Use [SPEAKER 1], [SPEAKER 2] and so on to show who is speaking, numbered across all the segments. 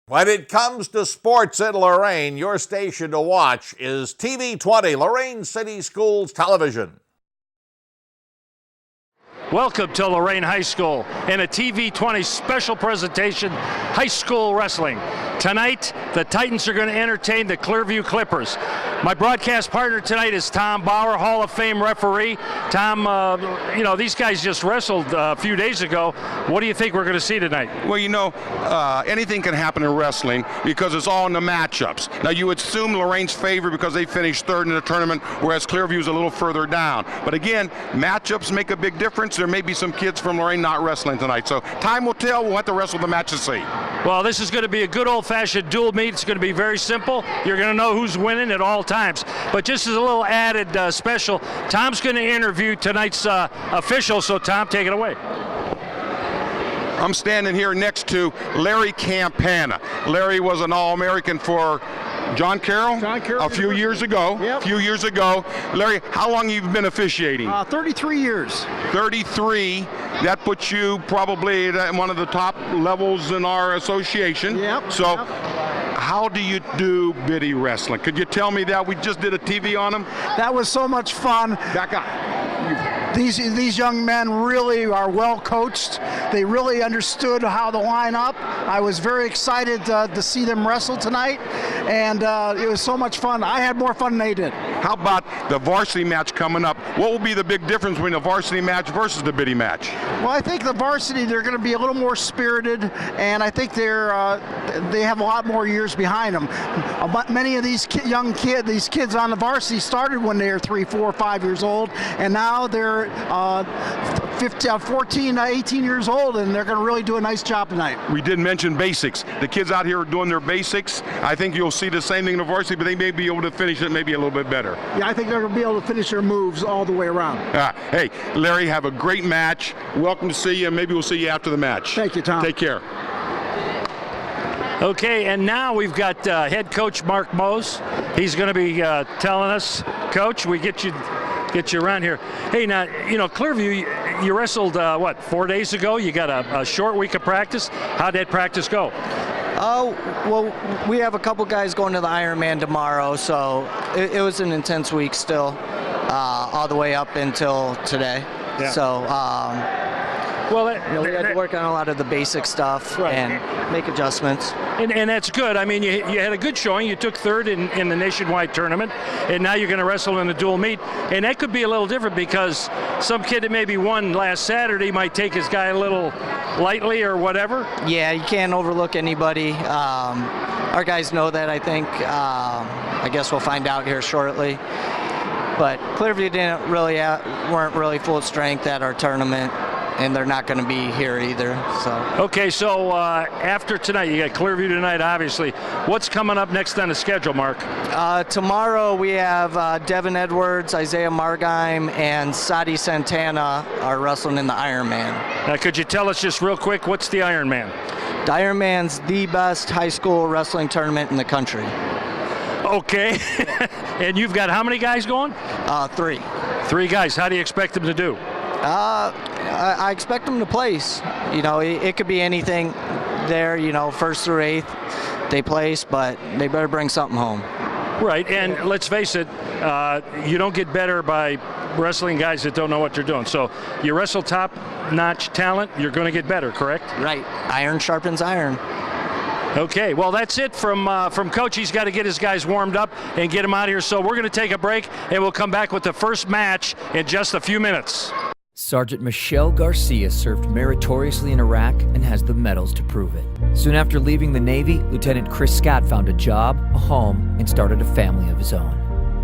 [SPEAKER 1] When it comes to sports in Lorain, your station to watch is TV 20, Lorain City Schools Television.
[SPEAKER 2] Welcome to Lorain High School and a TV 20 special presentation, High School Wrestling. Tonight, the Titans are going to entertain the Clearview Clippers. My broadcast partner tonight is Tom Bauer, Hall of Fame referee. Tom, these guys just wrestled a few days ago. What do you think we're going to see tonight?
[SPEAKER 3] Well, anything can happen in wrestling because it's all in the matchups. Now, you would assume Lorain's favored because they finished third in the tournament, whereas Clearview's a little further down. But again, matchups make a big difference. There may be some kids from Lorain not wrestling tonight. So time will tell. We'll have to wrestle the match to see.
[SPEAKER 2] Well, this is going to be a good old-fashioned dual meet. It's going to be very simple. You're going to know who's winning at all times. But just as a little added special, Tom's going to interview tonight's official. So, Tom, take it away.
[SPEAKER 3] I'm standing here next to Larry Campana. Larry was an All-American for John Carroll a few years ago.
[SPEAKER 4] Yep.
[SPEAKER 3] Larry, how long have you been officiating?
[SPEAKER 4] 33 years.
[SPEAKER 3] 33. That puts you probably at one of the top levels in our association.
[SPEAKER 4] Yep.
[SPEAKER 3] So, how do you do biddy wrestling? Could you tell me that? We just did a TV on them.
[SPEAKER 4] That was so much fun.
[SPEAKER 3] Back up.
[SPEAKER 4] These young men really are well coached. They really understood how to line up. I was very excited to see them wrestle tonight, and it was so much fun. I had more fun than they did.
[SPEAKER 3] How about the varsity match coming up? What will be the big difference between the varsity match versus the biddy match?
[SPEAKER 4] Well, I think the varsity, they're going to be a little more spirited, and I think they have a lot more years behind them. Many of these kids on the varsity started when they were 3, 4, 5 years old, and now they're 14, 18 years old, and they're going to really do a nice job tonight.
[SPEAKER 3] We did mention basics. The kids out here are doing their basics. I think you'll see the same thing in the varsity, but they may be able to finish it maybe a little bit better.
[SPEAKER 4] Yeah, I think they're going to be able to finish their moves all the way around.
[SPEAKER 3] Hey, Larry, have a great match. Welcome to see you, and maybe we'll see you after the match.
[SPEAKER 4] Thank you, Tom.
[SPEAKER 3] Take care.
[SPEAKER 2] Okay, and now we've got head coach Mark Mose. He's going to be telling us, Coach, we get you around here. Hey, now, Clearview, you wrestled, 4 days ago? You got a short week of practice. How'd that practice go?
[SPEAKER 5] Well, we have a couple guys going to the Ironman tomorrow, so it was an intense week still, all the way up until today.
[SPEAKER 2] Yeah.
[SPEAKER 5] So, we had to work on a lot of the basic stuff,
[SPEAKER 2] right,
[SPEAKER 5] and make adjustments.
[SPEAKER 2] And that's good. I mean, you had a good showing. You took third in the nationwide tournament, and now you're going to wrestle in a dual meet. And that could be a little different because some kid that maybe won last Saturday might take his guy a little lightly or whatever.
[SPEAKER 5] Yeah, you can't overlook anybody. Our guys know that, I think. I guess we'll find out here shortly. But Clearview weren't really full strength at our tournament, and they're not going to be here either. So.
[SPEAKER 2] Okay, so after tonight, you got Clearview tonight, obviously. What's coming up next on the schedule, Mark?
[SPEAKER 5] Tomorrow we have Devin Edwards, Isaiah Margheim, and Sadi Santana are wrestling in the Ironman.
[SPEAKER 2] Now, could you tell us just real quick, what's the Ironman?
[SPEAKER 5] The Ironman's the best high school wrestling tournament in the country.
[SPEAKER 2] Okay. And you've got how many guys going?
[SPEAKER 5] 3.
[SPEAKER 2] 3 guys. How do you expect them to do?
[SPEAKER 5] I expect them to place. It could be anything there, 1st through 8th they place, but they better bring something home.
[SPEAKER 2] Right, and let's face it, you don't get better by wrestling guys that don't know what they're doing. So you wrestle top-notch talent, you're going to get better, correct?
[SPEAKER 5] Right. Iron sharpens iron.
[SPEAKER 2] Okay, well, that's it from Coach. He's got to get his guys warmed up and get them out of here. So we're going to take a break, and we'll come back with the first match in just a few minutes.
[SPEAKER 6] Sergeant Michelle Garcia served meritoriously in Iraq and has the medals to prove it. Soon after leaving the Navy, Lieutenant Chris Scott found a job, a home, and started a family of his own.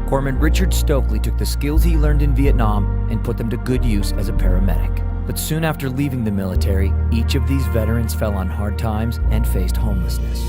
[SPEAKER 6] Corpsman Richard Stokely took the skills he learned in Vietnam and put them to good use as a paramedic. But soon after leaving the military, each of these veterans fell on hard times and faced homelessness.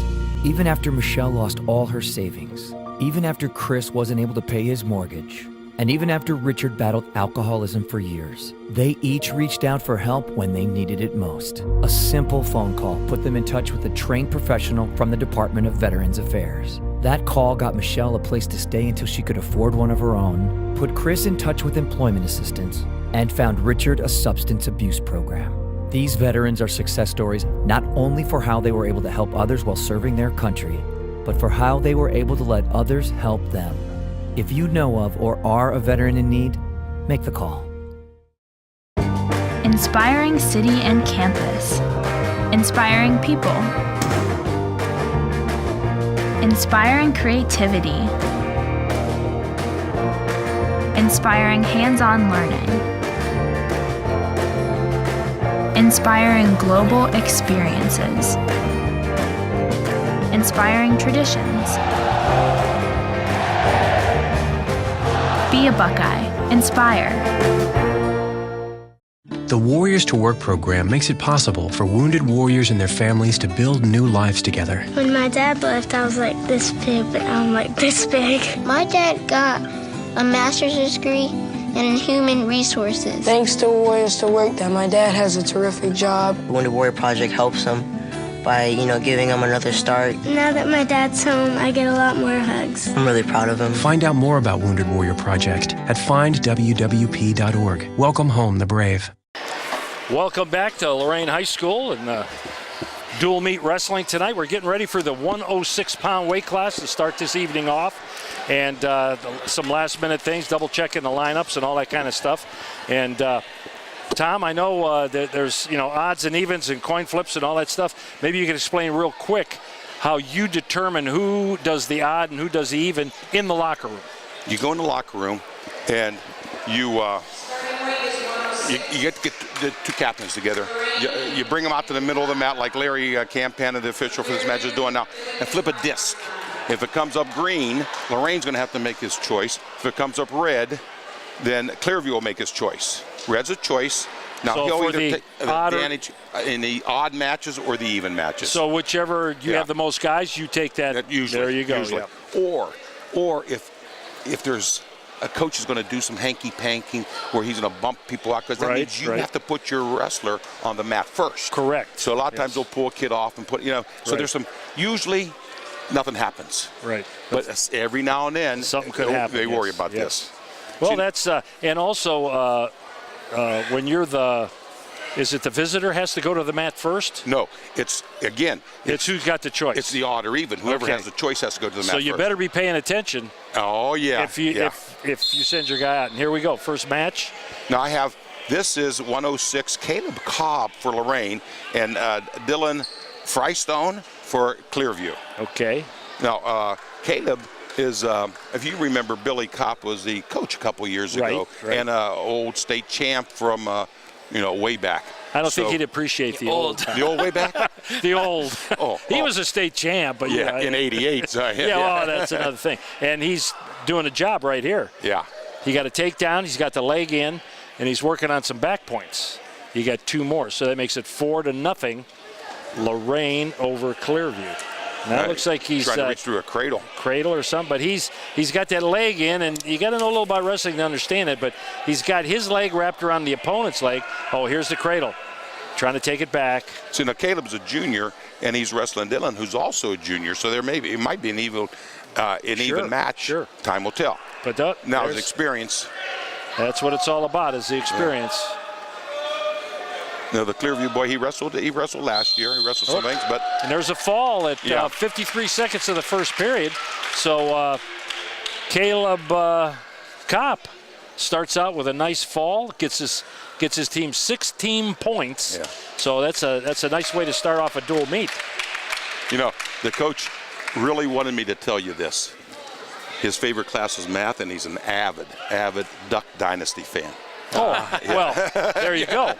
[SPEAKER 6] Even after Michelle lost all her savings, even after Chris wasn't able to pay his mortgage, and even after Richard battled alcoholism for years, they each reached out for help when they needed it most. A simple phone call put them in touch with a trained professional from the Department of Veterans Affairs. That call got Michelle a place to stay until she could afford one of her own, put Chris in touch with employment assistance, and found Richard a substance abuse program. These veterans are success stories not only for how they were able to help others while serving their country, but for how they were able to let others help them. If you know of or are a veteran in need, make the call.
[SPEAKER 7] Inspiring city and campus. Inspiring people. Inspiring creativity. Inspiring hands-on learning. Inspiring global experiences. Inspiring traditions. Be a Buckeye. Inspire.
[SPEAKER 8] The Warriors to Work program makes it possible for wounded warriors and their families to build new lives together.
[SPEAKER 9] When my dad left, I was like this big, but now I'm like this big. My dad got a master's degree in human resources.
[SPEAKER 10] Thanks to Warriors to Work that my dad has a terrific job.
[SPEAKER 11] The Wounded Warrior Project helps him by, giving him another start.
[SPEAKER 9] Now that my dad's home, I get a lot more hugs.
[SPEAKER 11] I'm really proud of him.
[SPEAKER 8] Find out more about Wounded Warrior Project at findwwp.org. Welcome home, the brave.
[SPEAKER 2] Welcome back to Lorain High School and dual meet wrestling tonight. We're getting ready for the 106-pound weight class to start this evening off. And some last-minute things, double-checking the lineups and all that kind of stuff. And Tom, I know that there's odds and evens and coin flips and all that stuff. Maybe you can explain real quick how you determine who does the odd and who does the even in the locker room.
[SPEAKER 3] You go in the locker room and you get the two captains together. You bring them out to the middle of the mat like Larry Campana, the official for this match, is doing now, and flip a disc. If it comes up green, Lorain's going to have to make his choice. If it comes up red, then Clearview will make his choice. Red's a choice. Now
[SPEAKER 2] So
[SPEAKER 3] he'll
[SPEAKER 2] for
[SPEAKER 3] either
[SPEAKER 2] the
[SPEAKER 3] take advantage in the odd matches or the even matches.
[SPEAKER 2] So whichever you have the most guys, you take that.
[SPEAKER 3] Usually,
[SPEAKER 2] there you go.
[SPEAKER 3] Usually.
[SPEAKER 2] Yeah.
[SPEAKER 3] Or if there's a coach is going to do some hanky-panking where he's going to bump people out, because that means you have to put your wrestler on the mat first.
[SPEAKER 2] Correct.
[SPEAKER 3] So a lot of times they'll pull a kid off and put, so there's some, usually nothing happens.
[SPEAKER 2] Right.
[SPEAKER 3] But every now and then
[SPEAKER 2] something could happen.
[SPEAKER 3] They worry about this.
[SPEAKER 2] Well, that's, and also when you're is it the visitor has to go to the mat first?
[SPEAKER 3] No, it's
[SPEAKER 2] who's got the choice.
[SPEAKER 3] It's the odd or even. Whoever has the choice has to go to the mat
[SPEAKER 2] first. So you better be paying attention.
[SPEAKER 3] Oh, yeah.
[SPEAKER 2] If you send your guy out. And here we go, first match.
[SPEAKER 3] Now this is 106, Caleb Cobb for Lorain and Dylan Freistone for Clearview.
[SPEAKER 2] Okay.
[SPEAKER 3] Now, Caleb is, if you remember, Billy Kopp was the coach a couple years ago, and old state champ from, way back.
[SPEAKER 2] I don't think he'd appreciate the old.
[SPEAKER 3] The old way back?
[SPEAKER 2] The old. He was a state champ. But
[SPEAKER 3] in 88. So,
[SPEAKER 2] well, that's another thing. And he's doing a job right here.
[SPEAKER 3] Yeah.
[SPEAKER 2] He got a takedown, he's got the leg in, and he's working on some back points. He got two more, so that makes it 4-0, Lorain over Clearview. Now it looks like he's
[SPEAKER 3] trying to reach through a cradle
[SPEAKER 2] or something, but he's got that leg in, and you got to know a little about wrestling to understand it, but he's got his leg wrapped around the opponent's leg. Oh, here's the cradle. Trying to take it back.
[SPEAKER 3] So now Caleb's a junior, and he's wrestling Dylan, who's also a junior, so it might be an even match.
[SPEAKER 2] Sure.
[SPEAKER 3] Time will tell.
[SPEAKER 2] But
[SPEAKER 3] now his experience.
[SPEAKER 2] That's what it's all about, is the experience.
[SPEAKER 3] Yeah. No, the Clearview boy, he wrestled last year. He wrestled some things, but...
[SPEAKER 2] And there's a fall at 53 seconds of the first period. So Caleb Kopp starts out with a nice fall, gets his team 16 points.
[SPEAKER 3] Yeah.
[SPEAKER 2] So that's a nice way to start off a dual meet.
[SPEAKER 3] The coach really wanted me to tell you this. His favorite class was math, and he's an avid Duck Dynasty fan.
[SPEAKER 2] Oh, well, there you go.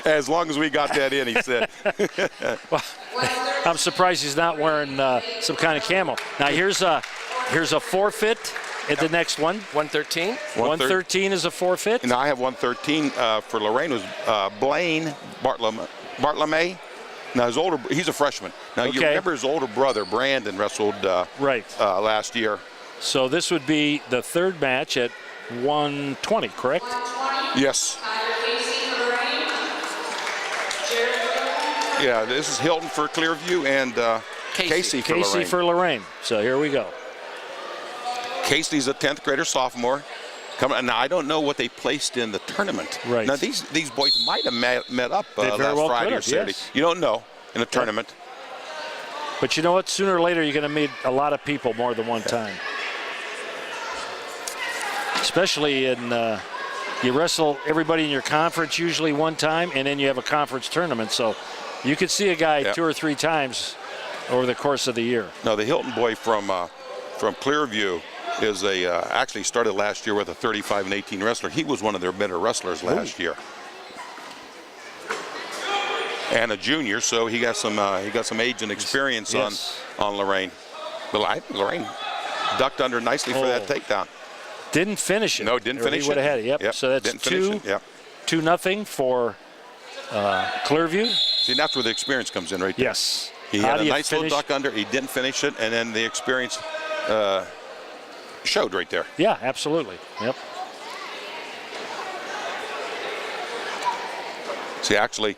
[SPEAKER 3] As long as we got that in, he said.
[SPEAKER 2] Well, I'm surprised he's not wearing some kind of camo. Now here's a forfeit at the next one.
[SPEAKER 10] 113.
[SPEAKER 2] 113 is a forfeit.
[SPEAKER 3] And I have 113 for Lorain. Was Blaine Bartlemay. Now he's a freshman. Now you remember his older brother Brandon wrestled last year.
[SPEAKER 2] So this would be the third match at 120, correct?
[SPEAKER 3] Yes. Yeah, this is Hilton for Clearview and Casey
[SPEAKER 2] for Lorain. So here we go.
[SPEAKER 3] Casey's a 10th grader sophomore. Now, I don't know what they placed in the tournament.
[SPEAKER 2] Right.
[SPEAKER 3] Now, these boys might have met up
[SPEAKER 2] They very
[SPEAKER 3] last
[SPEAKER 2] well
[SPEAKER 3] Friday
[SPEAKER 2] could
[SPEAKER 3] or
[SPEAKER 2] have,
[SPEAKER 3] Saturday.
[SPEAKER 2] yes.
[SPEAKER 3] You don't know in a tournament.
[SPEAKER 2] But you know what? Sooner or later, you're going to meet a lot of people more than one time. Especially in, you wrestle everybody in your conference usually one time, and then you have a conference tournament. So you could see a guy 2 or 3 times over the course of the year.
[SPEAKER 3] No, the Hilton boy from Clearview is actually started last year with a 35 and 18 wrestler. He was one of their better wrestlers last year. And a junior, so he got some age and experience on Lorain. But Lorain ducked under nicely for that takedown.
[SPEAKER 2] Didn't finish it.
[SPEAKER 3] No, didn't finish it.
[SPEAKER 2] He would have had it. Yep. So that's 2-0 for Clearview.
[SPEAKER 3] See, that's where the experience comes in, right there.
[SPEAKER 2] Yes.
[SPEAKER 3] He had a nice little duck under. He didn't finish it, and then the experience showed right there.
[SPEAKER 2] Yeah, absolutely. Yep.
[SPEAKER 3] See, actually,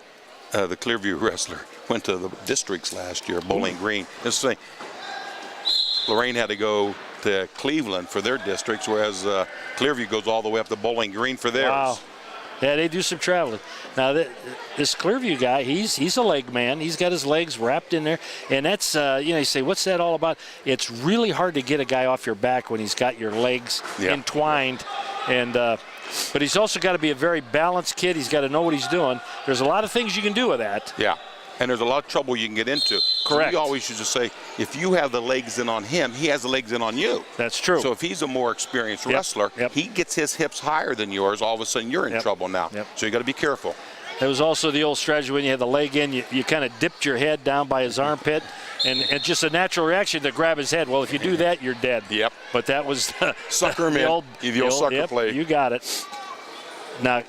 [SPEAKER 3] the Clearview wrestler went to the districts last year, Bowling Green. This thing, Lorain had to go to Cleveland for their districts, whereas Clearview goes all the way up to Bowling Green for theirs.
[SPEAKER 2] Wow. Yeah, they do some traveling. Now, this Clearview guy, he's a leg man. He's got his legs wrapped in there. And that's, you say, what's that all about? It's really hard to get a guy off your back when he's got your legs entwined. And but he's also got to be a very balanced kid. He's got to know what he's doing. There's a lot of things you can do with that.
[SPEAKER 3] Yeah. And there's a lot of trouble you can get into.
[SPEAKER 2] Correct.
[SPEAKER 3] So we always used to say, if you have the legs in on him, he has the legs in on you.
[SPEAKER 2] That's true.
[SPEAKER 3] So if he's a more experienced wrestler, he gets his hips higher than yours, all of a sudden you're in trouble now. So you got to be careful.
[SPEAKER 2] There was also the old strategy when you had the leg in, you kind of dipped your head down by his armpit, and just a natural reaction to grab his head. Well, if you do that, you're dead.
[SPEAKER 3] Yep.
[SPEAKER 2] But that was
[SPEAKER 3] sucker him
[SPEAKER 2] the
[SPEAKER 3] in.
[SPEAKER 2] old
[SPEAKER 3] Sucker play.
[SPEAKER 2] You got it. Now,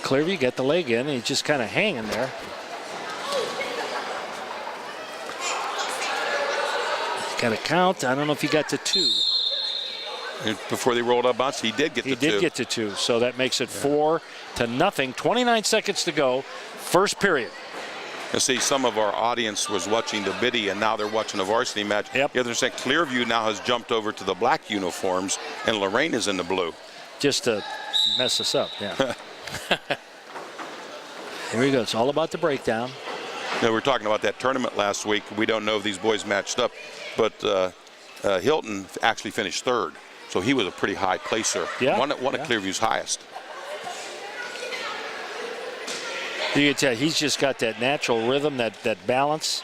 [SPEAKER 2] Clearview got the leg in, and he's just kind of hanging there. Got a count. I don't know if he got to 2.
[SPEAKER 3] And before they rolled up bounce, he did get to 2.
[SPEAKER 2] He did get to 2, so that makes it 4-0. 29 seconds to go. First period.
[SPEAKER 3] You see, some of our audience was watching the biddy, and now they're watching the varsity match.
[SPEAKER 2] Yep.
[SPEAKER 3] The other side, Clearview now has jumped over to the black uniforms, and Lorain is in the blue.
[SPEAKER 2] Just to mess us up, yeah. Here we go. It's all about the breakdown.
[SPEAKER 3] Now, we were talking about that tournament last week. We don't know if these boys matched up, but Hilton actually finished 3rd, so he was a pretty high placer. One of Clearview's highest.
[SPEAKER 2] You can tell he's just got that natural rhythm, that balance.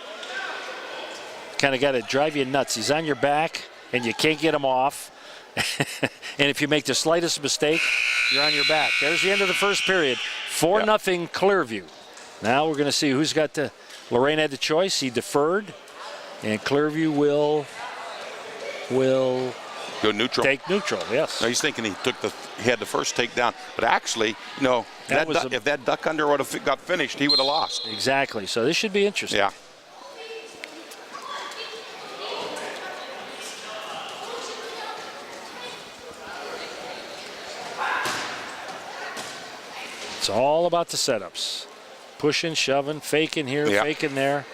[SPEAKER 2] Kind of got to drive you nuts. He's on your back, and you can't get him off. And if you make the slightest mistake, you're on your back. There's the end of the first period. 4-0 Clearview. Now we're going to see who's got the. Lorain had the choice. He deferred, and Clearview will
[SPEAKER 3] go neutral.
[SPEAKER 2] Take neutral. Yes.
[SPEAKER 3] No, he's thinking he had the first takedown, but actually, if that duck under would have got finished, he would have lost.
[SPEAKER 2] Exactly. So this should be interesting.
[SPEAKER 3] Yeah.
[SPEAKER 2] It's all about the setups. Pushing, shoving, faking here, faking there.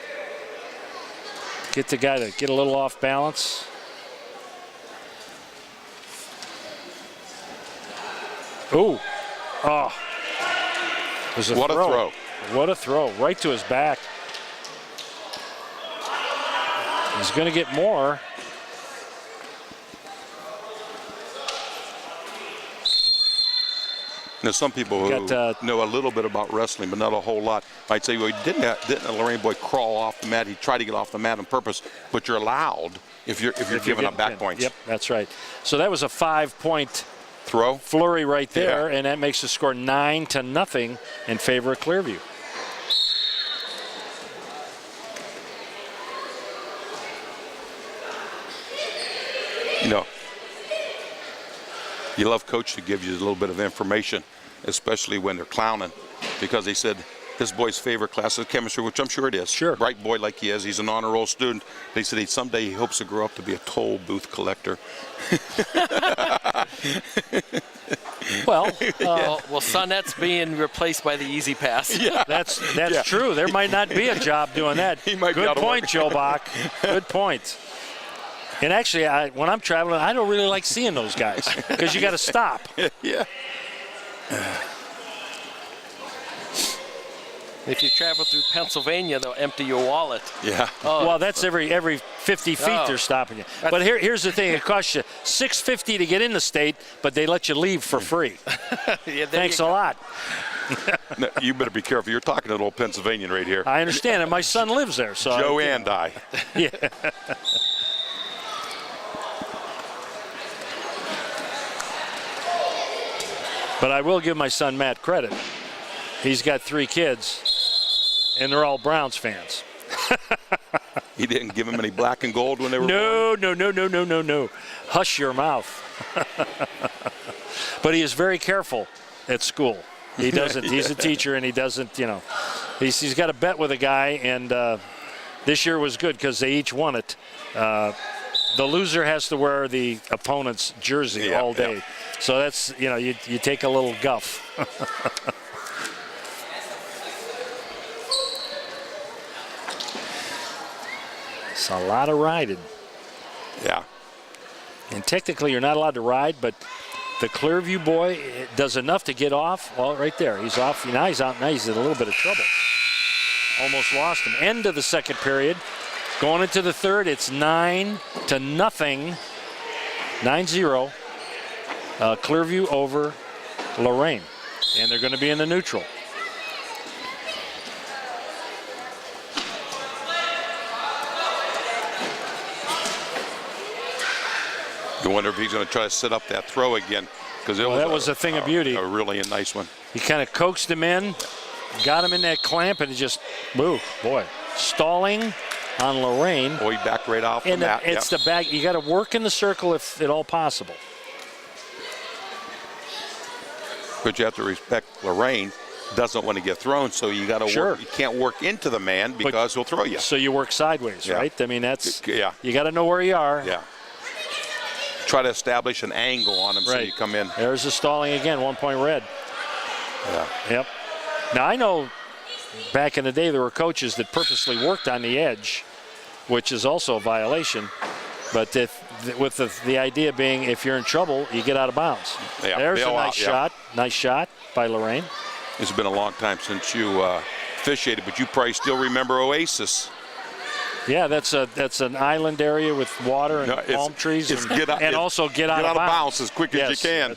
[SPEAKER 2] Get the guy to get a little off balance. Ooh. Oh.
[SPEAKER 3] What a throw.
[SPEAKER 2] What a throw. Right to his back. He's going to get more.
[SPEAKER 3] Now, some people who know a little bit about wrestling, but not a whole lot, might say, well, didn't a Lorain boy crawl off the mat? He tried to get off the mat on purpose, but you're allowed if you're giving up back points.
[SPEAKER 2] Yep, that's right. So that was a 5-point
[SPEAKER 3] throw
[SPEAKER 2] flurry right there, and that makes the score 9-0 in favor of Clearview.
[SPEAKER 3] You love coach to give you a little bit of information, especially when they're clowning, because they said his boy's favorite class is chemistry, which I'm sure it is.
[SPEAKER 2] Sure.
[SPEAKER 3] Bright boy like he is. He's an honor roll student. They said someday he hopes to grow up to be a toll booth collector.
[SPEAKER 2] Well,
[SPEAKER 12] well, son, that's being replaced by the Easy Pass.
[SPEAKER 2] Yeah. That's true. There might not be a job doing that.
[SPEAKER 3] He might be
[SPEAKER 2] Good point, Joe Bach. Good point. And actually, when I'm traveling, I don't really like seeing those guys because you got to stop.
[SPEAKER 3] Yeah.
[SPEAKER 12] If you travel through Pennsylvania, they'll empty your wallet.
[SPEAKER 3] Yeah.
[SPEAKER 12] Oh,
[SPEAKER 2] well, that's every 50 feet they're stopping you. But here's the thing: it costs you $6.50 to get in the state, but they let you leave for free.
[SPEAKER 12] Yeah,
[SPEAKER 2] Thanks a lot.
[SPEAKER 3] No, you better be careful. You're talking to an old Pennsylvanian right here.
[SPEAKER 2] I understand, and my son lives there. So
[SPEAKER 3] Joe and I.
[SPEAKER 2] Yeah. But I will give my son Matt credit. He's got 3 kids, and they're all Browns fans.
[SPEAKER 3] He didn't give him any black and gold when they were born?
[SPEAKER 2] No. Hush your mouth. But he is very careful at school. He doesn't.
[SPEAKER 3] Yeah.
[SPEAKER 2] He's a teacher, and he doesn't, he's got a bet with a guy, and this year was good because they each won it. The loser has to wear the opponent's jersey all day. Yeah. So that's, you take a little guff. It's a lot of riding.
[SPEAKER 3] Yeah.
[SPEAKER 2] And technically you're not allowed to ride, but the Clearview boy does enough to get off. Well, right there, he's off. Now he's out. Now he's in a little bit of trouble. Almost lost him. End of the second period. Going into the third, it's 9-0. 9-0. Clearview over Lorain. And they're going to be in the neutral.
[SPEAKER 3] You wonder if he's going to try to set up that throw again. Because
[SPEAKER 2] that was a thing of beauty.
[SPEAKER 3] A really nice one.
[SPEAKER 2] He kind of coaxed him in, got him in that clamp, and it just, boy, stalling on Lorain.
[SPEAKER 3] Boy, back right off the mat.
[SPEAKER 2] It's the back. You got to work in the circle if at all possible.
[SPEAKER 3] But you have to respect Lorain. Doesn't want to get thrown, so you got to work. You can't work into the man because he'll throw you.
[SPEAKER 2] So you work sideways, right? I mean, that's
[SPEAKER 3] you
[SPEAKER 2] got to know where you are.
[SPEAKER 3] Yeah. Try to establish an angle on him so you come in.
[SPEAKER 2] There's the stalling again, 1 point red.
[SPEAKER 3] Yeah.
[SPEAKER 2] Yep. Now I know back in the day there were coaches that purposely worked on the edge, which is also a violation. But with the idea being if you're in trouble, you get out of bounds.
[SPEAKER 3] Yeah,
[SPEAKER 2] there's a nice shot. Nice shot by Lorain.
[SPEAKER 3] It's been a long time since you officiated, but you probably still remember Oasis.
[SPEAKER 2] Yeah, that's an island area with water and palm trees, and also get out of bounds
[SPEAKER 3] as quick as you can.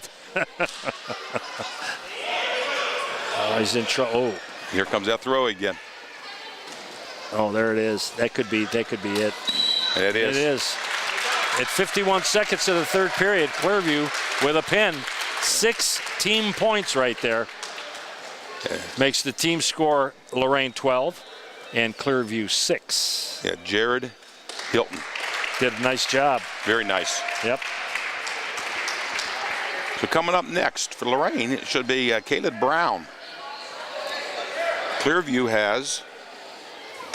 [SPEAKER 2] He's in trouble. Oh.
[SPEAKER 3] Here comes that throw again.
[SPEAKER 2] Oh, there it is. That could be it.
[SPEAKER 3] It is.
[SPEAKER 2] It is. At 51 seconds of the third period, Clearview with a pin. 6 team points right there. Makes the team score Lorain 12 and Clearview 6.
[SPEAKER 3] Yeah, Jared Hilton
[SPEAKER 2] did a nice job.
[SPEAKER 3] Very nice.
[SPEAKER 2] Yep.
[SPEAKER 3] So coming up next for Lorain, it should be Caleb Brown. Clearview has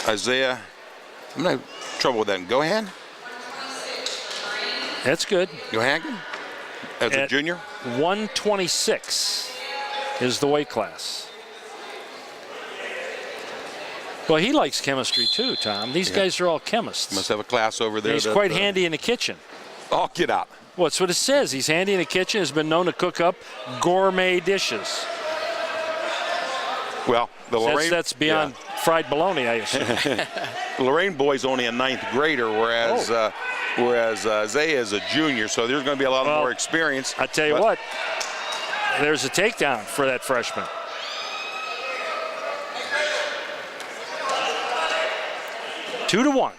[SPEAKER 3] Isaiah. I'm not trouble with that. Gohan?
[SPEAKER 2] That's good.
[SPEAKER 3] Johangen as a junior?
[SPEAKER 2] 126 is the weight class. Well, he likes chemistry too, Tom. These guys are all chemists.
[SPEAKER 3] Must have a class over there.
[SPEAKER 2] And he's quite handy in the kitchen.
[SPEAKER 3] Oh, get out.
[SPEAKER 2] Well, that's what it says. He's handy in the kitchen, has been known to cook up gourmet dishes.
[SPEAKER 3] Well, the Lorain...
[SPEAKER 2] That's beyond fried bologna, I assume.
[SPEAKER 3] The Lorain boy's only a 9th grader, whereas Isaiah is a junior, so there's going to be a lot more experience.
[SPEAKER 2] I tell you what, there's a takedown for that freshman. Two to one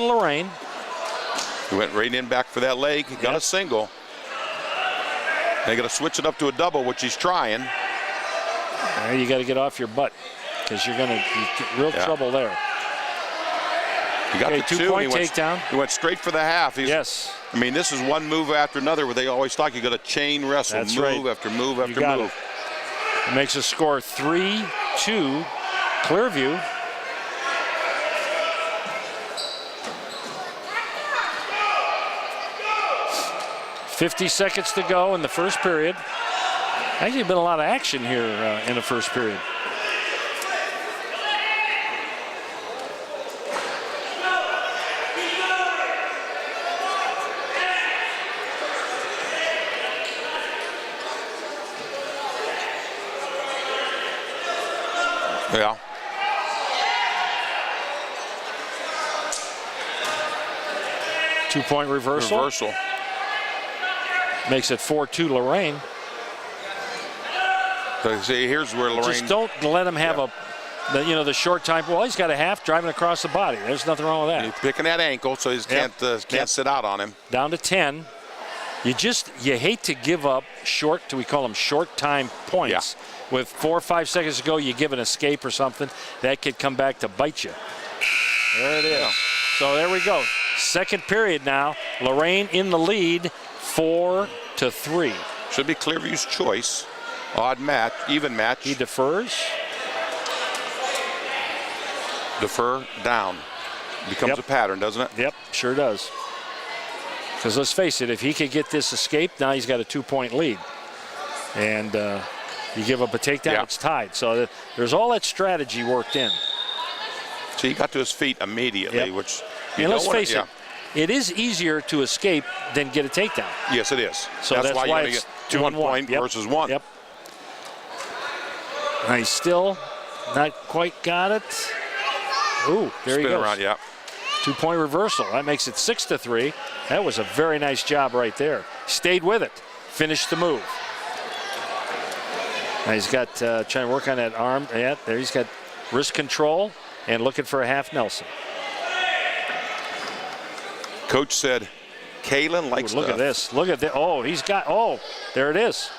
[SPEAKER 2] Lorain.
[SPEAKER 3] He went right in back for that leg. He got a single. They got to switch it up to a double, which he's trying.
[SPEAKER 2] You got to get off your butt because you're going to get real trouble there.
[SPEAKER 3] He got the
[SPEAKER 2] 2-point takedown.
[SPEAKER 3] He went straight for the half.
[SPEAKER 2] Yes.
[SPEAKER 3] I mean, this is one move after another where they always talk you got to chain wrestle.
[SPEAKER 2] That's
[SPEAKER 3] move after move after move.
[SPEAKER 2] It makes a score 3-2 Clearview. .50 seconds to go in the first period. Actually, been a lot of action here in the first period.
[SPEAKER 3] Yeah.
[SPEAKER 2] Two-point reversal. Makes it 4-2 Lorain.
[SPEAKER 3] So see, here's where Lorain.
[SPEAKER 2] Just don't let him have the short time. Well, he's got a half driving across the body. There's nothing wrong with that.
[SPEAKER 3] He's picking that ankle, so he can't sit out on him.
[SPEAKER 2] Down to 10. You hate to give up we call them short time points.
[SPEAKER 3] Yeah.
[SPEAKER 2] With 4 or 5 seconds to go, you give an escape or something. That could come back to bite you. There it is. Yeah. So there we go. Second period now. Lorain in the lead, 4-3.
[SPEAKER 3] Should be Clearview's choice. Odd match, even match.
[SPEAKER 2] He defers.
[SPEAKER 3] Defer down. Becomes a pattern, doesn't it?
[SPEAKER 2] Yep, sure does. Because let's face it, if he could get this escape, now he's got a 2-point lead. And you give up a takedown, it's tied. So there's all that strategy worked in.
[SPEAKER 3] So he got to his feet immediately, which you
[SPEAKER 2] and
[SPEAKER 3] don't
[SPEAKER 2] let's face it, it is easier to escape than get a takedown.
[SPEAKER 3] Yes, it is.
[SPEAKER 2] So that's why
[SPEAKER 3] you want to get 1 point versus 1.
[SPEAKER 2] Yep. Now he's still not quite got it. Ooh, there he goes.
[SPEAKER 3] Around,
[SPEAKER 2] 2-point reversal. That makes it 6-3. That was a very nice job right there. Stayed with it. Finished the move. Now he's got trying to work on that arm. Yeah, there he's got wrist control and looking for a half Nelson.
[SPEAKER 3] Coach said, Kalen likes
[SPEAKER 2] look at this. Look at that. Oh, there it is.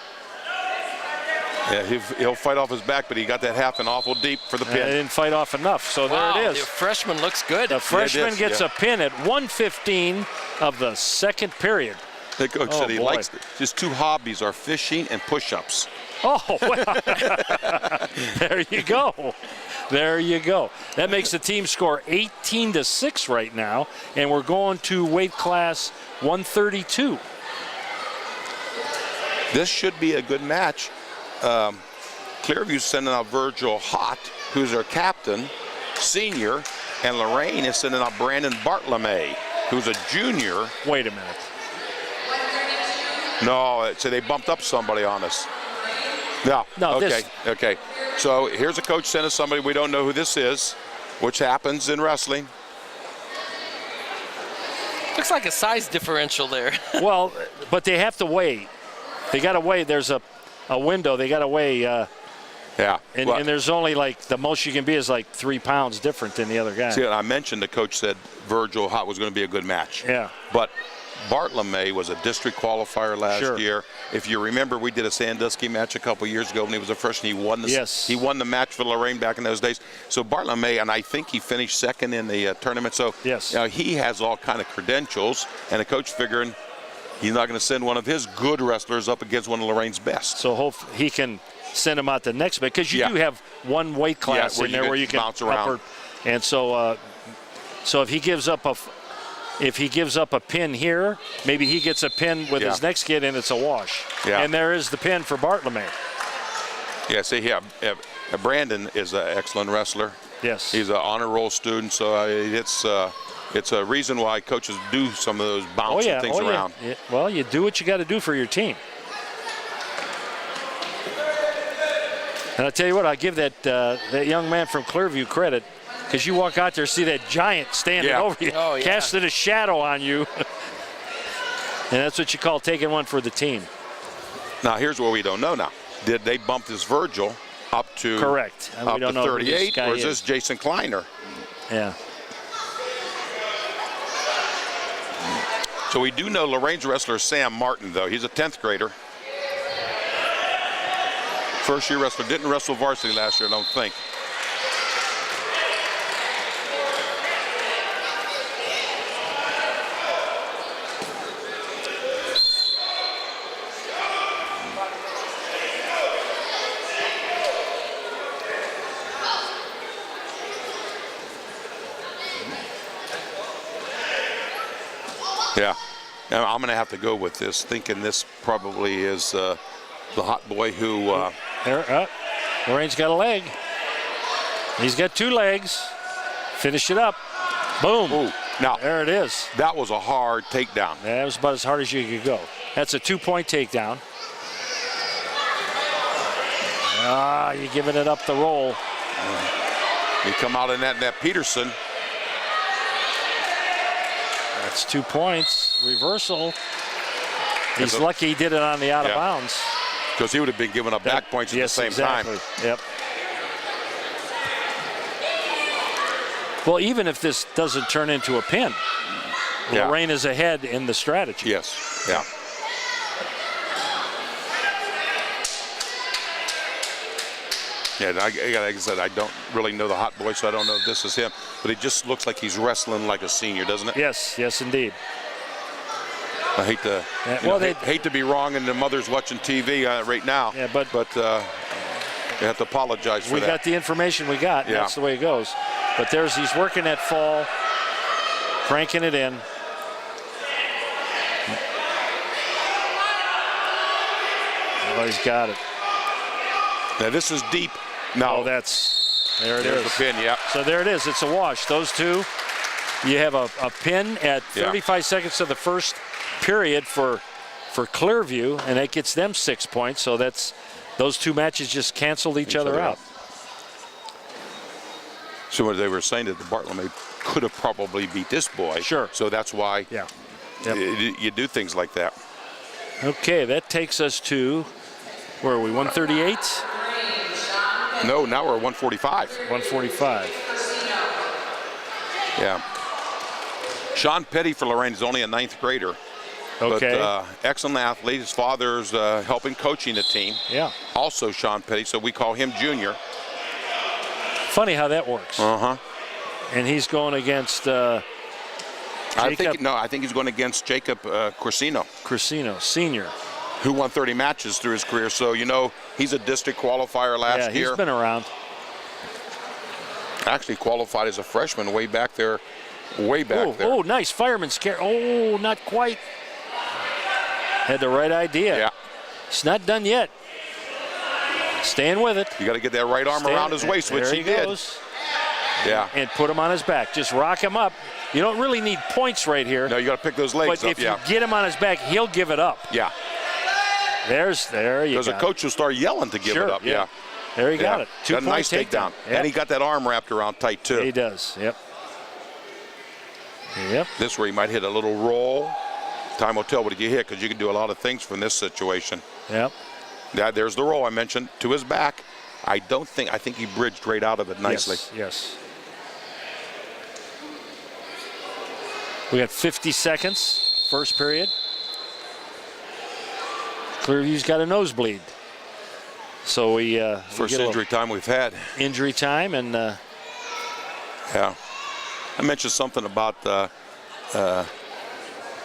[SPEAKER 3] Yeah, he'll fight off his back, but he got that half and awful deep for the pin.
[SPEAKER 2] He didn't fight off enough, so there it is.
[SPEAKER 12] The freshman looks good.
[SPEAKER 2] The freshman gets a pin at 1:15 of the second period.
[SPEAKER 3] The coach said he likes it. His 2 hobbies are fishing and push-ups.
[SPEAKER 2] Oh, well. There you go. There you go. That makes the team score 18-6 right now, and we're going to weight class 132.
[SPEAKER 3] This should be a good match. Clearview's sending out Virgil Hott, who's their captain, senior, and Lorain is sending out Brandon Bartlome, who's a junior.
[SPEAKER 2] Wait a minute.
[SPEAKER 3] No, so they bumped up somebody on us. No. Okay. So here's a coach sending somebody, we don't know who this is, which happens in wrestling.
[SPEAKER 12] Looks like a size differential there.
[SPEAKER 2] Well, but they have to weigh. They got to weigh. There's a window. They got to weigh. And there's only the most you can be is 3 pounds different than the other guy.
[SPEAKER 3] See, I mentioned the coach said Virgil Hott was going to be a good match.
[SPEAKER 2] Yeah.
[SPEAKER 3] But Bartlome was a district qualifier last year. If you remember, we did a Sandusky match a couple years ago when he was a freshman. He won the match for Lorain back in those days. So Bartlome, and I think he finished second in the tournament. So he has all kind of credentials, and the coach figuring he's not going to send one of his good wrestlers up against one of Lorain's best.
[SPEAKER 2] So hope he can send him out the next bit, because you do have one weight class in there where you can
[SPEAKER 3] bounce around.
[SPEAKER 2] And so if he gives up a pin here, maybe he gets a pin with his next kid, and it's a wash.
[SPEAKER 3] Yeah.
[SPEAKER 2] And there is the pin for Bartlome.
[SPEAKER 3] Yeah, see, Brandon is an excellent wrestler.
[SPEAKER 2] Yes.
[SPEAKER 3] He's an honor roll student, so it's a reason why coaches do some of those bouncing things around.
[SPEAKER 2] Yeah. Well, you do what you got to do for your team. And I'll tell you what, I give that young man from Clearview credit, because you walk out there, see that giant standing over you, casting a shadow on you. And that's what you call taking one for the team.
[SPEAKER 3] Now, here's what we don't know now. Did they bump this Virgil up to
[SPEAKER 2] correct? And
[SPEAKER 3] up to 38, or is this Jason Kleiner?
[SPEAKER 2] Yeah.
[SPEAKER 3] So we do know Lorain's wrestler Sam Martin, though. He's a 10th grader. First-year wrestler. Didn't wrestle varsity last year, I don't think. Yeah, and I'm going to have to go with this, thinking this probably is the hot boy who...
[SPEAKER 2] Lorain's got a leg. He's got 2 legs. Finish it up. Boom.
[SPEAKER 3] Ooh, now,
[SPEAKER 2] there it is.
[SPEAKER 3] That was a hard takedown.
[SPEAKER 2] Yeah, that was about as hard as you could go. That's a 2-point takedown. You're giving it up the roll.
[SPEAKER 3] He come out in that Peterson.
[SPEAKER 2] That's 2 points. Reversal. He's lucky he did it on the out of bounds.
[SPEAKER 3] Because he would have been giving up back points at the same time.
[SPEAKER 2] Yep. Well, even if this doesn't turn into a pin, Lorain is ahead in the strategy.
[SPEAKER 3] Yes. Yeah. Yeah, like I said, I don't really know the hot boy, so I don't know if this is him. But it just looks like he's wrestling like a senior, doesn't it?
[SPEAKER 2] Yes, yes, indeed.
[SPEAKER 3] I hate to, hate to be wrong, and the mother's watching TV right now.
[SPEAKER 2] Yeah, but
[SPEAKER 3] you have to apologize for that.
[SPEAKER 2] We got the information we got. And that's the way it goes. But he's working that fall, cranking it in. Oh, he's got it.
[SPEAKER 3] Now this is deep. No,
[SPEAKER 2] there it
[SPEAKER 3] There's
[SPEAKER 2] is.
[SPEAKER 3] the pin, yeah.
[SPEAKER 2] So there it is. It's a wash. Those two, you have a pin at 35 seconds of the first period for Clearview, and that gets them 6 points. So those two matches just canceled each other out.
[SPEAKER 3] So what they were saying that the Bartlett could have probably beat this boy.
[SPEAKER 2] Sure.
[SPEAKER 3] So that's why you do things like that.
[SPEAKER 2] Okay, that takes us to, where are we, 138?
[SPEAKER 3] No, now we're at 145.
[SPEAKER 2] 145.
[SPEAKER 3] Yeah. Sean Petty for Lorain is only a 9th grader.
[SPEAKER 2] Okay.
[SPEAKER 3] But excellent athlete. His father's helping coaching the team.
[SPEAKER 2] Yeah.
[SPEAKER 3] Also Sean Petty, so we call him Junior.
[SPEAKER 2] Funny how that works.
[SPEAKER 3] Uh-huh.
[SPEAKER 2] And he's going against Jacob.
[SPEAKER 3] I think he's going against Jacob Corsino.
[SPEAKER 2] Corsino, senior.
[SPEAKER 3] Who won 30 matches through his career. So, he's a district qualifier last year.
[SPEAKER 2] Yeah, he's been around.
[SPEAKER 3] Actually qualified as a freshman way back there.
[SPEAKER 2] Oh, nice. Fireman's carry. Oh, not quite. Had the right idea.
[SPEAKER 3] Yeah.
[SPEAKER 2] It's not done yet. Staying with it.
[SPEAKER 3] You got to get that right arm around his waist, which he did. Yeah.
[SPEAKER 2] And put him on his back. Just rock him up. You don't really need points right here.
[SPEAKER 3] No, you got to pick those legs
[SPEAKER 2] up. But if you get him on his back, he'll give it up.
[SPEAKER 3] Yeah.
[SPEAKER 2] There you go.
[SPEAKER 3] Because the coach will start yelling to give it up. Yeah.
[SPEAKER 2] There he got it. 2
[SPEAKER 3] got a nice takedown. And he got that arm wrapped around tight, too.
[SPEAKER 2] He does. Yep.
[SPEAKER 3] This is where he might hit a little roll. Time will tell what you hit, because you can do a lot of things from this situation.
[SPEAKER 2] Yep.
[SPEAKER 3] There's the roll I mentioned to his back. I think he bridged right out of it nicely.
[SPEAKER 2] Yes. We got 50 seconds, first period. Clearview's got a nosebleed. So we
[SPEAKER 3] first injury time we've had.
[SPEAKER 2] Injury time, and
[SPEAKER 3] yeah. I mentioned something about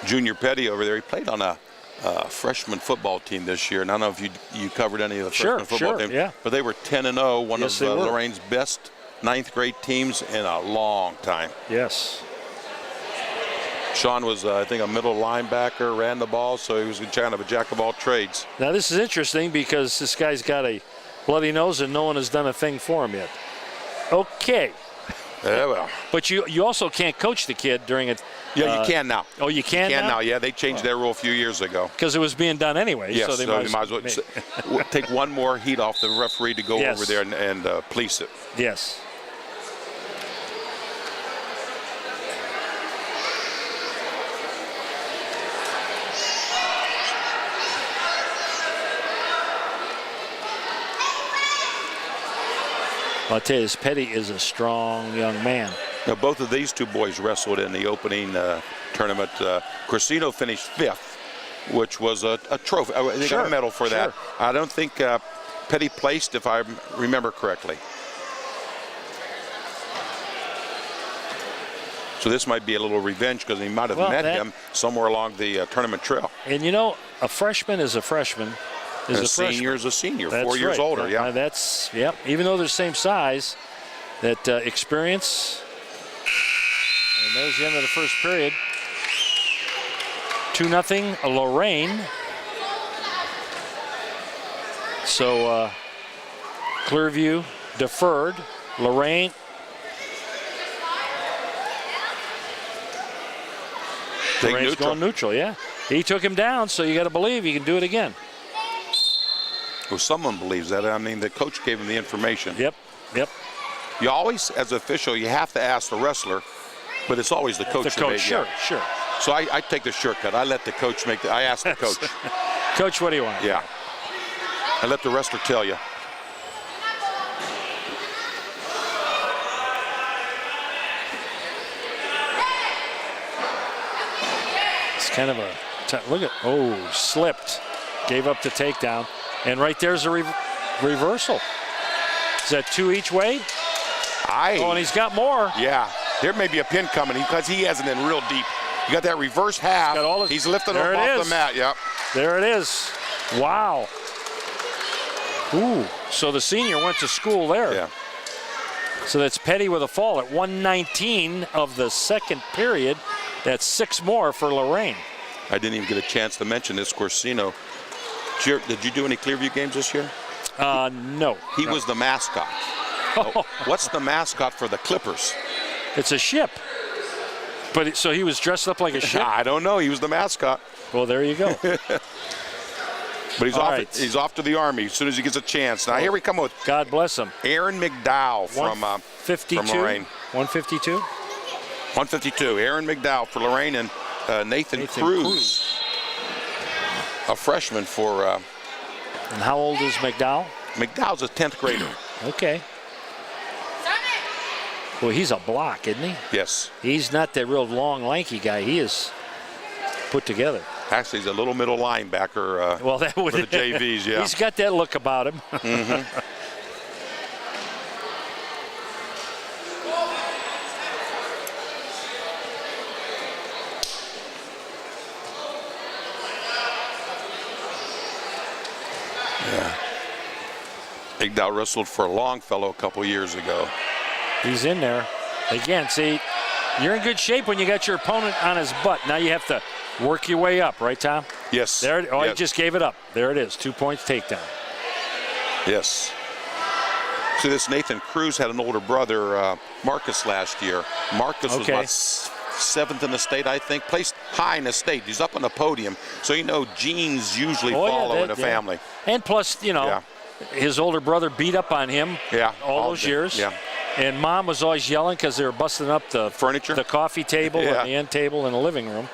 [SPEAKER 3] Junior Petty over there. He played on a freshman football team this year, and I don't know if you covered any of the freshman football teams.
[SPEAKER 2] Yeah.
[SPEAKER 3] But they were 10-0, one of Lorain's best 9th grade teams in a long time.
[SPEAKER 2] Yes.
[SPEAKER 3] Sean was, I think, a middle linebacker, ran the ball, so he was kind of a jack of all trades.
[SPEAKER 2] Now this is interesting because this guy's got a bloody nose and no one has done a thing for him yet. Okay.
[SPEAKER 3] Yeah, well.
[SPEAKER 2] But you also can't coach the kid during it.
[SPEAKER 3] Yeah, you can now.
[SPEAKER 2] Oh, you can now?
[SPEAKER 3] Yeah, they changed that rule a few years ago.
[SPEAKER 2] Because it was being done anyway.
[SPEAKER 3] Yes,
[SPEAKER 2] so they
[SPEAKER 3] might as well take one more heat off the referee to go over there and police it.
[SPEAKER 2] Yes. I'll tell you, this Petty is a strong young man.
[SPEAKER 3] Now, both of these two boys wrestled in the opening tournament. Corsino finished 5th, which was a trophy. They got a medal for that. I don't think Petty placed, if I remember correctly. So this might be a little revenge, because he might have met him somewhere along the tournament trail.
[SPEAKER 2] And a freshman is a freshman.
[SPEAKER 3] A senior is a senior, 4 years older,
[SPEAKER 2] yeah. Even though they're the same size, that experience. And there's the end of the first period. 2-0, Lorain. So Clearview deferred. Lorain's going neutral, yeah. He took him down, so you got to believe he can do it again.
[SPEAKER 3] Well, someone believes that. I mean, the coach gave him the information.
[SPEAKER 2] Yep.
[SPEAKER 3] You always, as an official, you have to ask the wrestler, but it's always the coach.
[SPEAKER 2] Sure.
[SPEAKER 3] So I take the shortcut. I let the coach make I ask the coach.
[SPEAKER 2] Coach, what do you want?
[SPEAKER 3] Yeah. I let the wrestler tell you.
[SPEAKER 2] It's kind of a look at slipped, gave up the takedown, and right there's a reversal. Is that 2 each way? And he's got more.
[SPEAKER 3] Yeah, there may be a pin coming because he hasn't been real deep. You got that reverse half. He's lifting up off the mat. Yep.
[SPEAKER 2] There it is. Wow. Ooh. So the senior went to school there.
[SPEAKER 3] Yeah.
[SPEAKER 2] So that's Petty with a fall at 1:19 of the second period. That's 6 more for Lorain.
[SPEAKER 3] I didn't even get a chance to mention this. Corsino. Did you do any Clearview games this year?
[SPEAKER 2] No.
[SPEAKER 3] He was the mascot. What's the mascot for the Clippers?
[SPEAKER 2] It's a ship. But so he was dressed up like a ship?
[SPEAKER 3] I don't know. He was the mascot.
[SPEAKER 2] Well, there you go.
[SPEAKER 3] But he's off to the Army as soon as he gets a chance. Now here we come with
[SPEAKER 2] God bless him.
[SPEAKER 3] Aaron McDowell from Lorain.
[SPEAKER 2] 152?
[SPEAKER 3] 152. Aaron McDowell for Lorain and Nathan Cruz. A freshman for
[SPEAKER 2] and how old is McDowell?
[SPEAKER 3] McDowell's a 10th grader.
[SPEAKER 2] Okay. Well, he's a block, isn't he?
[SPEAKER 3] Yes.
[SPEAKER 2] He's not that real long, lanky guy. He is put together.
[SPEAKER 3] Actually, he's a little middle linebacker for the JVs, yeah.
[SPEAKER 2] He's got that look about him.
[SPEAKER 3] Mm-hmm. Yeah. McDowell wrestled for Longfellow a couple years ago.
[SPEAKER 2] He's in there. Again, see, you're in good shape when you got your opponent on his butt. Now you have to work your way up, right, Tom?
[SPEAKER 3] Yes.
[SPEAKER 2] There. He just gave it up. There it is. 2 points takedown.
[SPEAKER 3] Yes. See, this Nathan Cruz had an older brother, Marcus, last year. Marcus was about 7th in the state, I think. Placed high in the state. He's up on the podium. So genes usually follow in a family.
[SPEAKER 2] And plus, his older brother beat up on him all those years.
[SPEAKER 3] Yeah.
[SPEAKER 2] And Mom was always yelling because they were busting up the
[SPEAKER 3] furniture,
[SPEAKER 2] the coffee table, and the end table in the living room.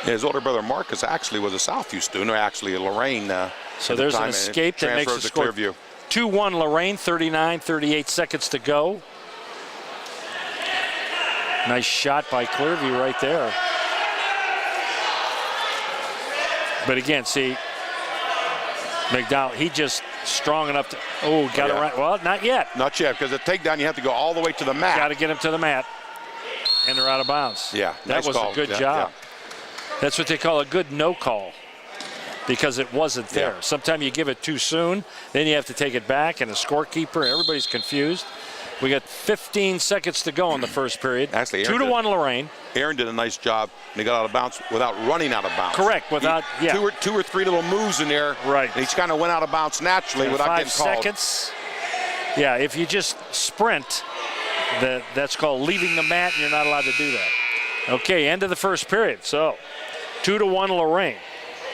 [SPEAKER 3] Yeah, his older brother Marcus actually was a Southview student, or actually a Lorain.
[SPEAKER 2] So there's an escape that makes the score 2-1 Lorain, 38 seconds to go. Nice shot by Clearview right there. But again, see, McDowell, he just strong enough to, got it right. Well, not yet.
[SPEAKER 3] Not yet, because the takedown, you have to go all the way to the mat.
[SPEAKER 2] Got to get him to the mat. And they're out of bounds.
[SPEAKER 3] Yeah,
[SPEAKER 2] that was a good job. Yeah. That's what they call a good no call, because it wasn't there. Yeah. Sometimes you give it too soon, then you have to take it back, and the scorekeeper, everybody's confused. We got 15 seconds to go in the first period.
[SPEAKER 3] Actually,
[SPEAKER 2] 2-1 Lorain.
[SPEAKER 3] Aaron did a nice job when he got out of bounds without running out of bounds.
[SPEAKER 2] Correct, without,
[SPEAKER 3] two or three little moves in there.
[SPEAKER 2] Right.
[SPEAKER 3] And he kind of went out of bounds naturally without getting called.
[SPEAKER 2] 5 seconds. Yeah, if you just sprint, that's called leaving the mat, and you're not allowed to do that. Okay, end of the first period. So, 2-1 Lorain.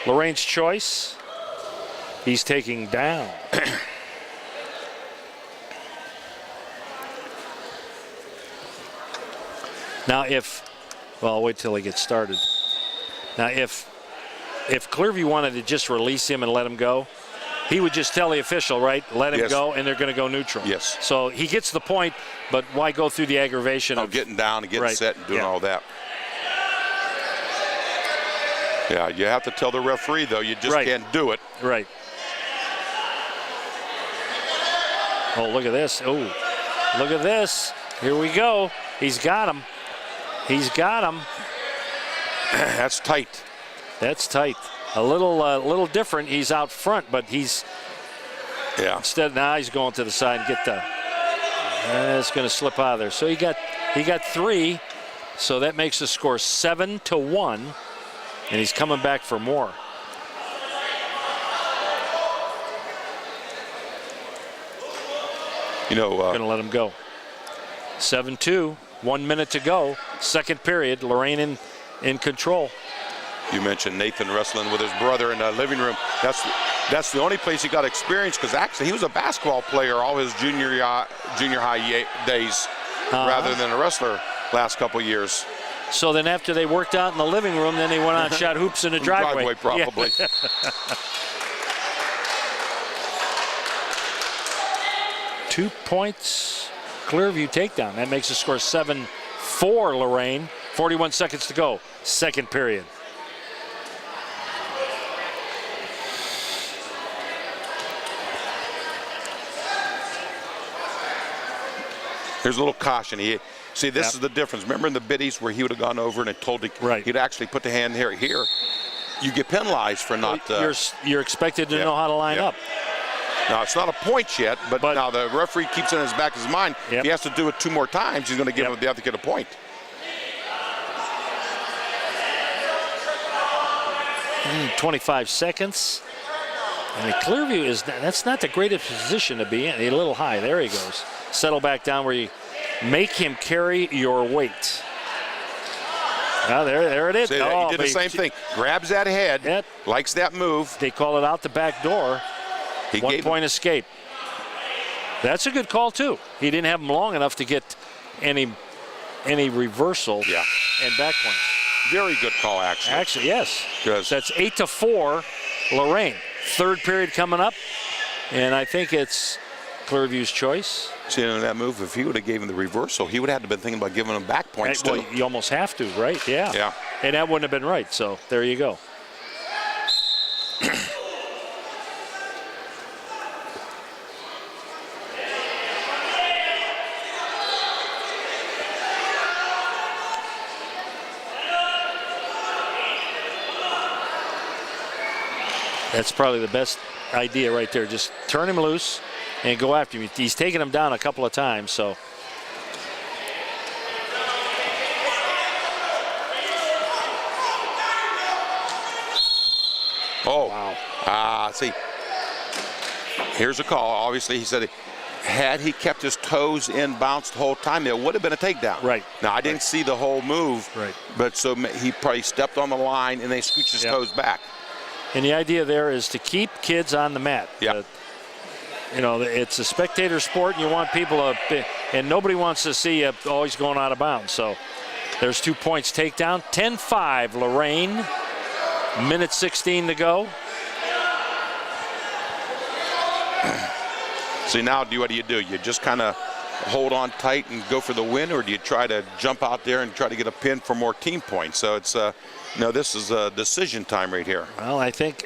[SPEAKER 2] Lorain's choice. He's taking down. Now, I'll wait till he gets started. Now, if Clearview wanted to just release him and let him go, he would just tell the official, right, let him go, and they're going to go neutral.
[SPEAKER 3] Yes.
[SPEAKER 2] So he gets the point, but why go through the aggravation of
[SPEAKER 3] getting down and getting set and doing all that? Yeah, you have to tell the referee, though. You just can't do it.
[SPEAKER 2] Right. Oh, look at this. Oh, look at this. Here we go. He's got him. He's got him.
[SPEAKER 3] That's tight.
[SPEAKER 2] That's tight. A little different. He's out front, but he's instead now he's going to the side and get the. It's going to slip out of there. So he got 3. So that makes the score 7-1, and he's coming back for more. Going to let him go. 7-2. 1 minute to go. Second period. Lorain in control.
[SPEAKER 3] You mentioned Nathan wrestling with his brother in the living room. That's That's the only place he got experience, because actually he was a basketball player all his junior high days, rather than a wrestler last couple years.
[SPEAKER 2] So then after they worked out in the living room, then they went out and shot hoops in the driveway.
[SPEAKER 3] Probably.
[SPEAKER 2] Yeah. 2 points, Clearview takedown. That makes the score 7-4 Lorain. 41 seconds to go, second period.
[SPEAKER 3] Here's a little caution. See, this is the difference. Remember in the biddies where he would have gone over and told he'd actually put the hand here. Here, you get penalized for not.
[SPEAKER 2] You're expected to know how to line up.
[SPEAKER 3] Now, it's not a point yet, but now the referee keeps in his back of his mind. If he has to do it 2 more times, he's going to give him the other kid a point.
[SPEAKER 2] 25 seconds. And Clearview that's not the greatest position to be in. A little high. There he goes. Settle back down where you make him carry your weight. Now there it is.
[SPEAKER 3] See, he did the same thing. Grabs that head. Likes that move.
[SPEAKER 2] They call it out the back door. 1 point escape. That's a good call too. He didn't have him long enough to get any reversal and back points.
[SPEAKER 3] Very good call, actually.
[SPEAKER 2] Actually, yes. So that's 8-4, Lorain. Third period coming up, and I think it's Clearview's choice.
[SPEAKER 3] See, in that move, if he would have given the reversal, he would have to been thinking about giving him back points too.
[SPEAKER 2] Well, you almost have to, right? Yeah. And that wouldn't have been right. So there you go. That's probably the best idea right there. Just turn him loose and go after him. He's taken him down a couple of times, so.
[SPEAKER 3] Oh, wow. See, here's a call. Obviously, he said had he kept his toes in bounce the whole time, there would have been a takedown.
[SPEAKER 2] Right.
[SPEAKER 3] Now, I didn't see the whole move.
[SPEAKER 2] Right.
[SPEAKER 3] But so he probably stepped on the line and they scooched his toes back.
[SPEAKER 2] And the idea there is to keep kids on the mat.
[SPEAKER 3] Yeah.
[SPEAKER 2] It's a spectator sport, and you want people to, and nobody wants to see you always going out of bounds. So there's 2 points takedown. 10-5 Lorain. Minute 16 to go.
[SPEAKER 3] See, now what do? You just kind of hold on tight and go for the win, or do you try to jump out there and try to get a pin for more team points? So it's this is a decision time right here.
[SPEAKER 2] Well, I think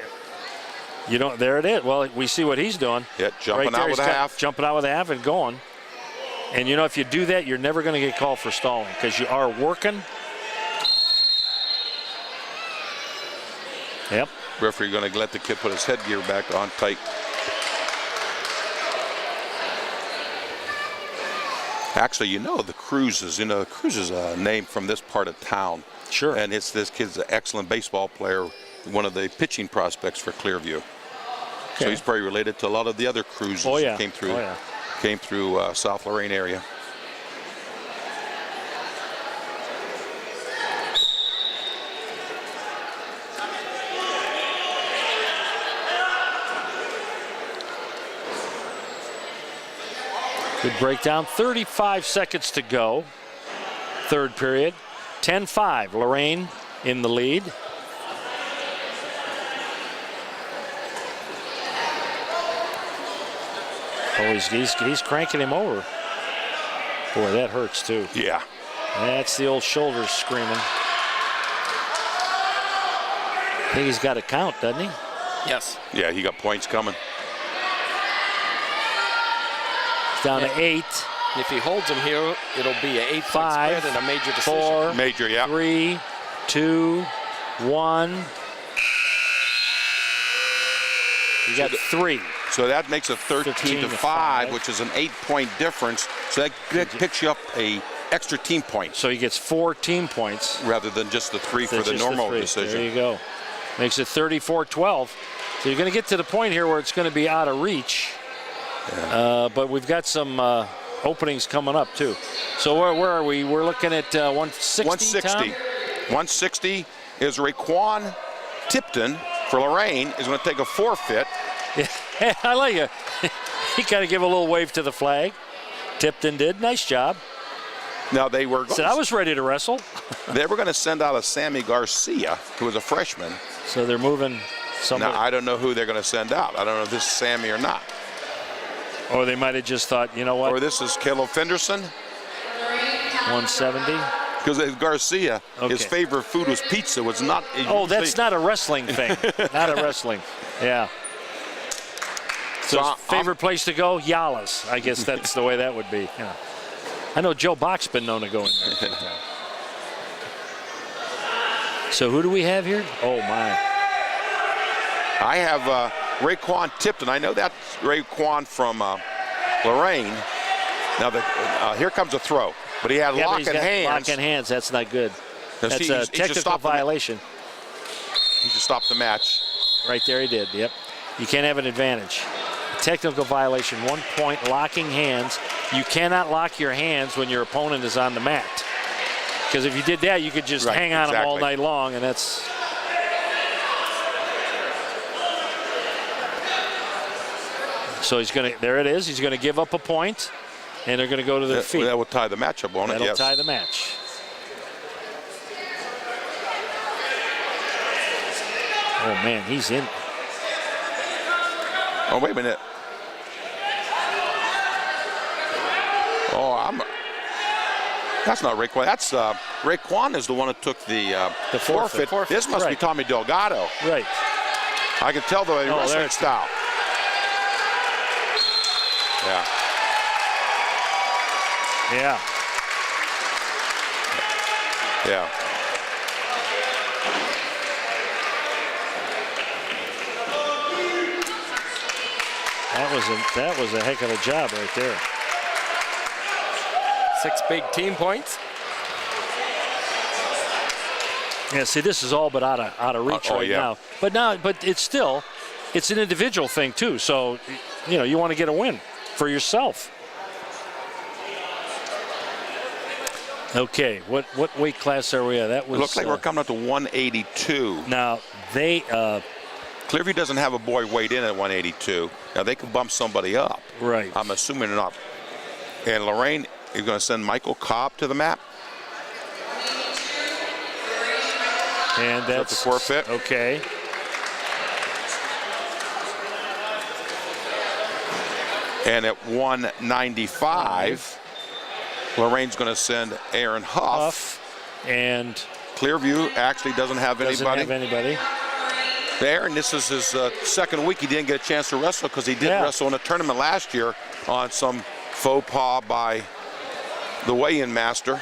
[SPEAKER 2] there it is. Well, we see what he's doing.
[SPEAKER 3] Yeah, jumping out with a half.
[SPEAKER 2] Jumping out with a half and going. And if you do that, you're never going to get called for stalling because you are working. Yep.
[SPEAKER 3] Referee going to let the kid put his headgear back on tight. Actually, the Cruises. The Cruise is a name from this part of town.
[SPEAKER 2] Sure.
[SPEAKER 3] And this kid's an excellent baseball player, one of the pitching prospects for Clearview. Okay. So he's probably related to a lot of the other Cruises that came through South Lorain area.
[SPEAKER 2] Good breakdown. 35 seconds to go. Third period. 10-5. Lorain in the lead. Oh, he's cranking him over. Boy, that hurts too.
[SPEAKER 3] Yeah.
[SPEAKER 2] That's the old shoulders screaming. I think he's got a count, doesn't he?
[SPEAKER 12] Yes.
[SPEAKER 3] Yeah, he got points coming.
[SPEAKER 2] Down to 8.
[SPEAKER 12] If he holds him here, it'll be an 8-point spread and a major decision.
[SPEAKER 2] 4,
[SPEAKER 3] major,
[SPEAKER 2] 3, 2, 1. You got 3.
[SPEAKER 3] So that makes it 13-5, which is an 8-point difference. So that picks you up a extra team point.
[SPEAKER 2] So he gets 4 team points.
[SPEAKER 3] Rather than just the 3 for the normal decision.
[SPEAKER 2] There you go. Makes it 34-12. So you're going to get to the point here where it's going to be out of reach. Yeah. But we've got some openings coming up too. So where are we? We're looking at 160.
[SPEAKER 3] 160. 160 is Raquan Tipton for Lorain is going to take a forfeit.
[SPEAKER 2] Yeah, I like it. He kind of gave a little wave to the flag. Tipton did. Nice job.
[SPEAKER 3] Now they were.
[SPEAKER 2] Said I was ready to wrestle.
[SPEAKER 3] They were going to send out a Sammy Garcia, who was a freshman.
[SPEAKER 2] So they're moving somebody.
[SPEAKER 3] Now I don't know who they're going to send out. I don't know if this is Sammy or not.
[SPEAKER 2] Or they might have just thought, you know what?
[SPEAKER 3] Or this is Caleb Fenderson.
[SPEAKER 2] 170.
[SPEAKER 3] Because Garcia, his favorite food was pizza. Was not.
[SPEAKER 2] Oh, that's not a wrestling thing. Not a wrestling. Yeah. So his favorite place to go, Yalas. I guess that's the way that would be. Yeah. I know Joe Bach's been known to go in there. So who do we have here? Oh, my.
[SPEAKER 3] I have Raekwon Tipton. I know that's Raekwon from Lorain. Now, here comes a throw. But he had lock in hands.
[SPEAKER 2] Lock in hands, that's not good. That's a technical violation.
[SPEAKER 3] He just stopped the match.
[SPEAKER 2] Right there he did, yep. You can't have an advantage. Technical violation, 1 point, locking hands. You cannot lock your hands when your opponent is on the mat. Because if you did that, you could just hang on them all night long, and that's... So he's going to, there it is, he's going to give up a point, and they're going to go to their feet.
[SPEAKER 3] That will tie the matchup, won't it?
[SPEAKER 2] That'll tie the match. Oh, man, he's in.
[SPEAKER 3] Oh, wait a minute. Oh, that's not Raekwon. That's Raekwon is the one that took the forfeit. This must be Tommy Delgado.
[SPEAKER 2] Right.
[SPEAKER 3] I can tell the wrestling style. Yeah.
[SPEAKER 2] Yeah.
[SPEAKER 3] Yeah.
[SPEAKER 2] That was a heck of a job right there.
[SPEAKER 12] 6 big team points.
[SPEAKER 2] Yeah, see, this is all but out of reach now. But it's an individual thing too. So, you want to get a win for yourself. Okay, what weight class are we at? That was.
[SPEAKER 3] It looks like we're coming up to 182.
[SPEAKER 2] Now they.
[SPEAKER 3] Clearview doesn't have a boy weighed in at 182. Now they can bump somebody up.
[SPEAKER 2] Right.
[SPEAKER 3] I'm assuming they're not. And Lorain is going to send Michael Cobb to the mat.
[SPEAKER 2] And that's
[SPEAKER 3] the forfeit.
[SPEAKER 2] Okay.
[SPEAKER 3] And at 195, Lorain's going to send Aaron Huff.
[SPEAKER 2] And
[SPEAKER 3] Clearview actually doesn't have anybody. Aaron, this is his second week. He didn't get a chance to wrestle because he did wrestle in a tournament last year on some faux pas by the weigh-in master.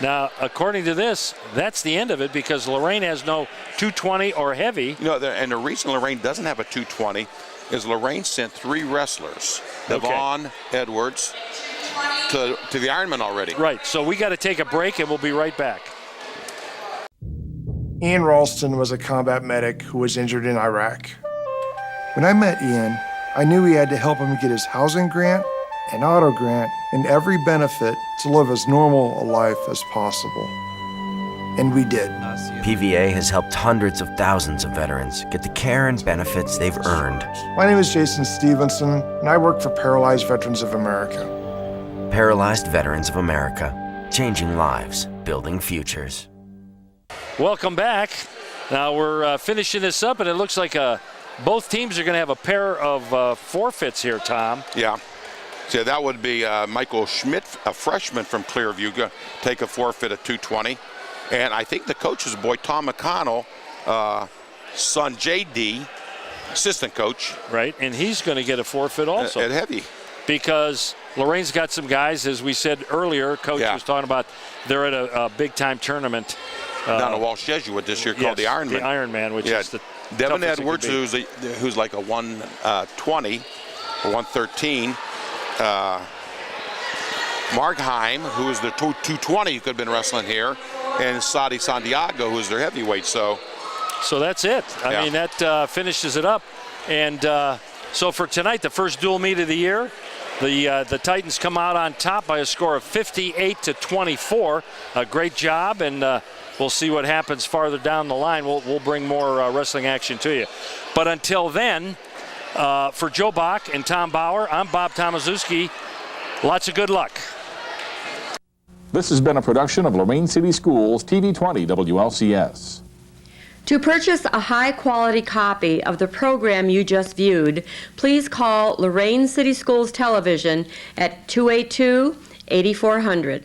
[SPEAKER 2] Now, according to this, that's the end of it because Lorain has no 220 or heavy.
[SPEAKER 3] And the reason Lorain doesn't have a 220 is Lorain sent 3 wrestlers, Devon Edwards, to the Ironman already.
[SPEAKER 2] Right, so we got to take a break and we'll be right back.
[SPEAKER 13] Ian Ralston was a combat medic who was injured in Iraq. When I met Ian, I knew we had to help him get his housing grant, an auto grant, and every benefit to live as normal a life as possible. And we did.
[SPEAKER 14] PVA has helped hundreds of thousands of veterans get the care and benefits they've earned.
[SPEAKER 13] My name is Jason Stevenson, and I work for Paralyzed Veterans of America.
[SPEAKER 14] Paralyzed Veterans of America, changing lives, building futures.
[SPEAKER 2] Welcome back. Now we're finishing this up, and it looks like both teams are going to have a pair of forfeits here, Tom.
[SPEAKER 3] Yeah. So that would be Michael Schmidt, a freshman from Clearview, going to take a forfeit at 220. And I think the coach's boy, Tom McConnell, son J.D., assistant coach.
[SPEAKER 2] Right, and he's going to get a forfeit also.
[SPEAKER 3] At heavy.
[SPEAKER 2] Because Lorain's got some guys, as we said earlier, Coach was talking about, they're at a big-time tournament.
[SPEAKER 3] Down at Walsh Jesuit this year called the Ironman.
[SPEAKER 2] The Ironman, which is the
[SPEAKER 3] Devin Edwards, who's like a 120 or 113. Markheim, who is the 220 who could have been wrestling here, and Sadi Santiago, who's their heavyweight. So
[SPEAKER 2] that's it. I mean, that finishes it up. And so for tonight, the first dual meet of the year, the Titans come out on top by a score of 58-24. A great job, and we'll see what happens farther down the line. We'll bring more wrestling action to you. But until then, For Joe Bach and Tom Bauer, I'm Bob Tomaszewski. Lots of good luck.
[SPEAKER 15] This has been a production of Lorain City Schools, TV 20 WLCS.
[SPEAKER 16] To purchase a high-quality copy of the program you just viewed, please call Lorain City Schools Television at 282-8400.